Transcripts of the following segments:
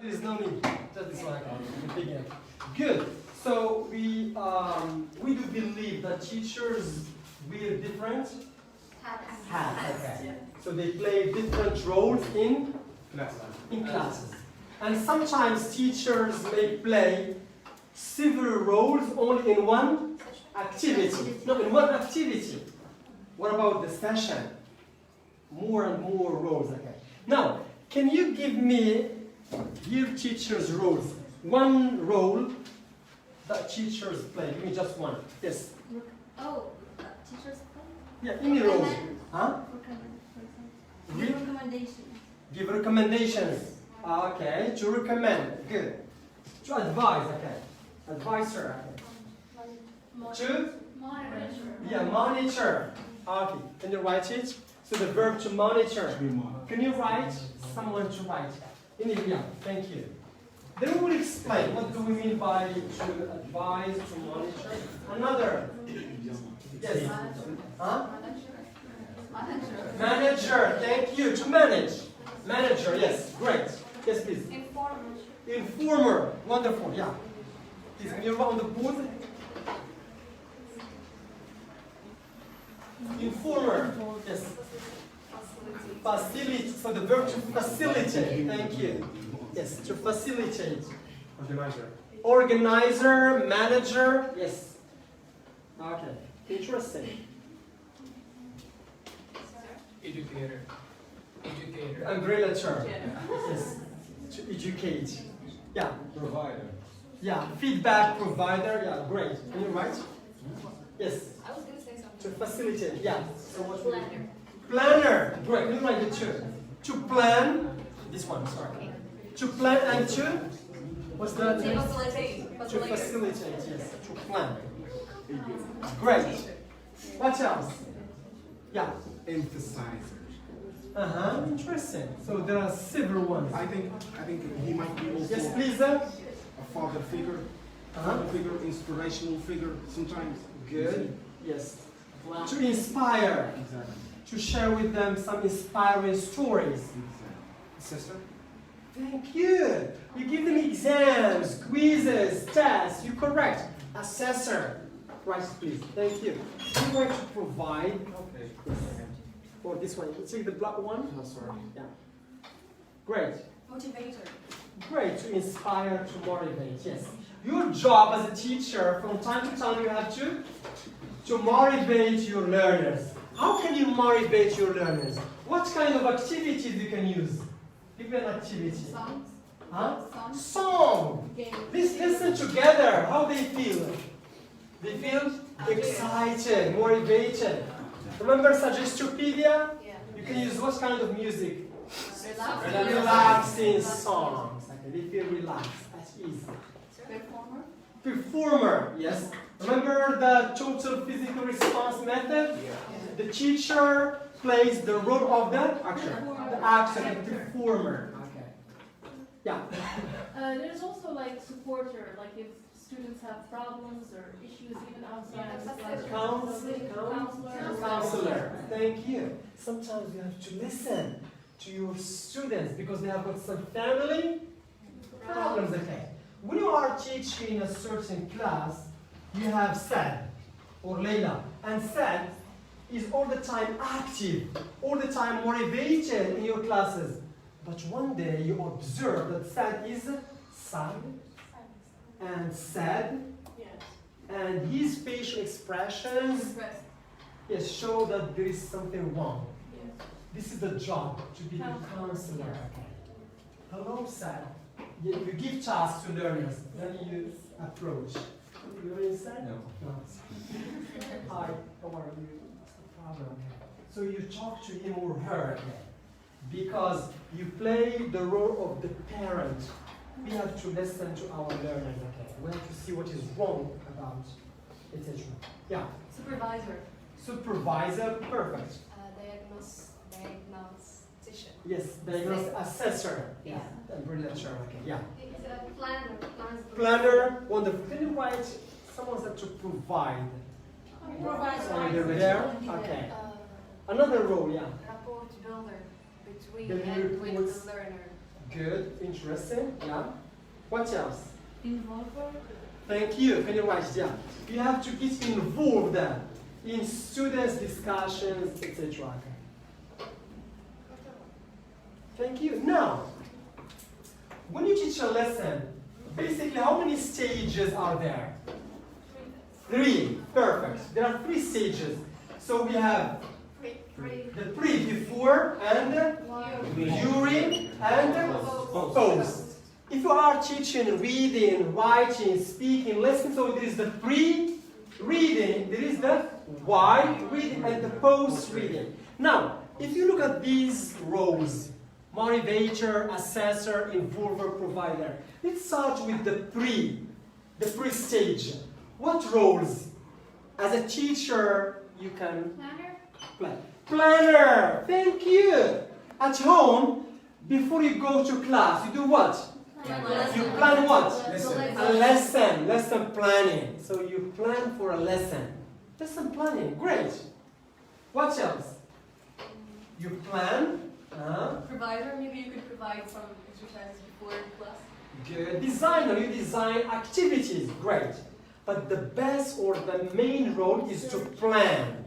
There is no need. Just this one. Begin. Good. So we do believe that teachers wear different hats. Okay. So they play different roles in classes. And sometimes teachers may play several roles only in one activity. No, in one activity. What about the session? More and more roles. Okay. Now, can you give me your teacher's roles? One role that teachers play. Give me just one. Yes. Oh, teachers play? Yeah, any role. Huh? Give recommendations. Give recommendations. Okay. To recommend. Good. To advise. Okay. Advisor. Okay. To? Monitor. Yeah, monitor. Okay. Can you write it? So the verb to monitor. Can you write? Someone to write. Yeah, thank you. Then we will explain what do we mean by to advise, to monitor. Another. Yes. Huh? Manager. Thank you. To manage. Manager. Yes. Great. Yes, please. Informer. Informer. Wonderful. Yeah. Please, can you write on the board? Informer. Yes. Facilitate. So the verb to facilitate. Thank you. Yes, to facilitate. Organizer. Organizer, manager. Yes. Okay. Interesting. Educator. Umbrella term. Yes. To educate. Yeah. Provider. Yeah. Feedback provider. Yeah. Great. Can you write? Yes. I was going to say something. To facilitate. Yeah. So what? Planner. Planner. Great. Can you write the two? To plan. This one. Sorry. To plan and to. What's that? Facilitate. To facilitate. Yes. To plan. Great. What else? Yeah. Emphasizer. Interesting. So there are several ones. I think he might be also Yes, please. a father figure, inspirational figure sometimes. Good. Yes. To inspire. Exactly. To share with them some inspiring stories. Assessor. Thank you. You give them exams, quizzes, tests. You're correct. Assessor. Right, please. Thank you. You're going to provide. Okay. Yes. For this one, you take the black one. Oh, sorry. Yeah. Great. Motivator. Great. To inspire, to motivate. Yes. Your job as a teacher, from time to time, you have to motivate your learners. How can you motivate your learners? What kind of activities you can use? Give me an activity. Songs. Huh? Songs. Song. Games. Let's listen together. How they feel? They feel excited, motivated. Remember Suggestopedia? Yeah. You can use what kind of music? Relaxing. Relaxing songs. Okay, they feel relaxed, at ease. Performer. Performer, yes. Remember the total physical response method? The teacher plays the role of the actor. The actor, the performer. Okay. Yeah. There's also like supporter, like if students have problems or issues even outside of the classroom. Counselor. Thank you. Sometimes you have to listen to your students because they have got some family problems. Okay. When you are teaching a certain class, you have Sad or Layla, and Sad is all the time active, all the time motivated in your classes. But one day you observe that Sad is silent and sad, and his facial expressions show that there is something wrong. This is the job to be a counselor. Okay. Hello, Sad. You give tasks to learners, then you approach. You're inside? No. Hi, how are you? What's the problem? So you talk to him or her, because you play the role of the parent. We have to listen to our learners, okay? We have to see what is wrong about etc. Yeah. Supervisor. Supervisor, perfect. Diagnostician. Yes, diagnostic assessor. Yeah. Brilliant, sure, okay, yeah. It's a planner. Planner, wonderful. Can you write someone said to provide? Sorry, they're there? Okay. Another role, yeah. Rapport builder between Building and with reports. the learner. Good, interesting. Yeah. What else? Involver. Thank you. Can you write it down? You have to get involved in students' discussions, etc. Thank you. Now, when you teach a lesson, basically how many stages are there? 3. Perfect. There are 3 stages. So we have the pre, before, and during, and post. If you are teaching reading, writing, speaking, listening, so there is the pre-reading, there is the while reading, and the post-reading. Now, if you look at these rows, motivator, assessor, involver, provider, let's start with the pre-stage. What roles? As a teacher, you can Planner. Planner. Thank you. At home, before you go to class, you do what? You plan what? A lesson. Lesson planning. So you plan for a lesson. Lesson planning. Great. What else? You plan. Provider, maybe you could provide some exercises before class. Good. Designer, you design activities. Great. But the best or the main role is to plan.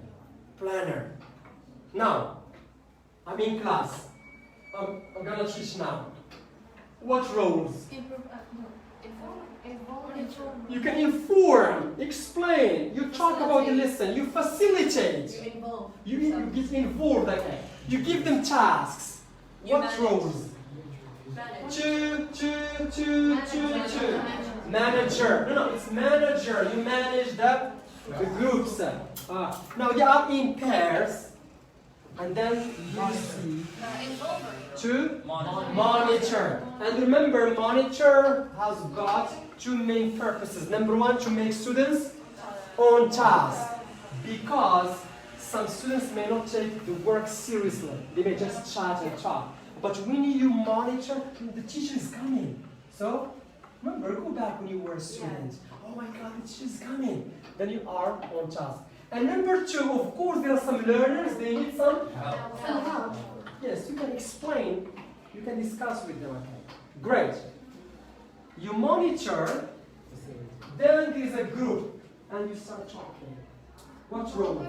Planner. Now, I'm in class. I'm gonna teach now. What roles? You can inform, explain, you talk about the lesson, you facilitate. You involve. You get involved, okay. You give them tasks. You What manage. roles? Manage. Two. Manager. No, it's manager. You manage the groups. Now you are in pairs, and then you see to monitor. And remember, monitor has got 2 main purposes. Number 1, to make students on task, because some students may not take the work seriously. They may just chat and talk. But when you monitor, the teacher is coming. So, remember, go back when you were a student. Oh my God, the teacher is coming. Then you are on task. And number 2, of course, there are some learners, they need some help. Yes, you can explain, you can discuss with them. Okay. Great. You monitor, then there is a group, and you start talking. What role?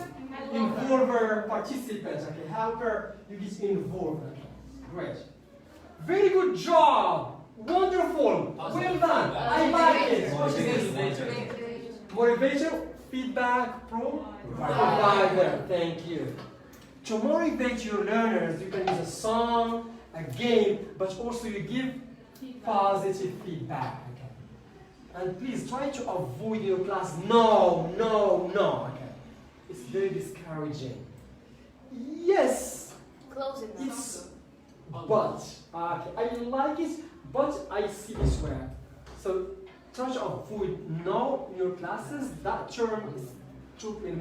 Involver, participant, okay, helper, you get involved. Okay. Great. Very good job. Wonderful. Well done. I like it. Motivator, feedback, provider. Thank you. To motivate your learners, you can use a song, a game, but also you give positive feedback. Okay. And please try to avoid your class. No. Okay. It's very discouraging. Yes. Close it. It's but. Okay. I like it, but I see this word. So try to avoid no in your classes. That term is true in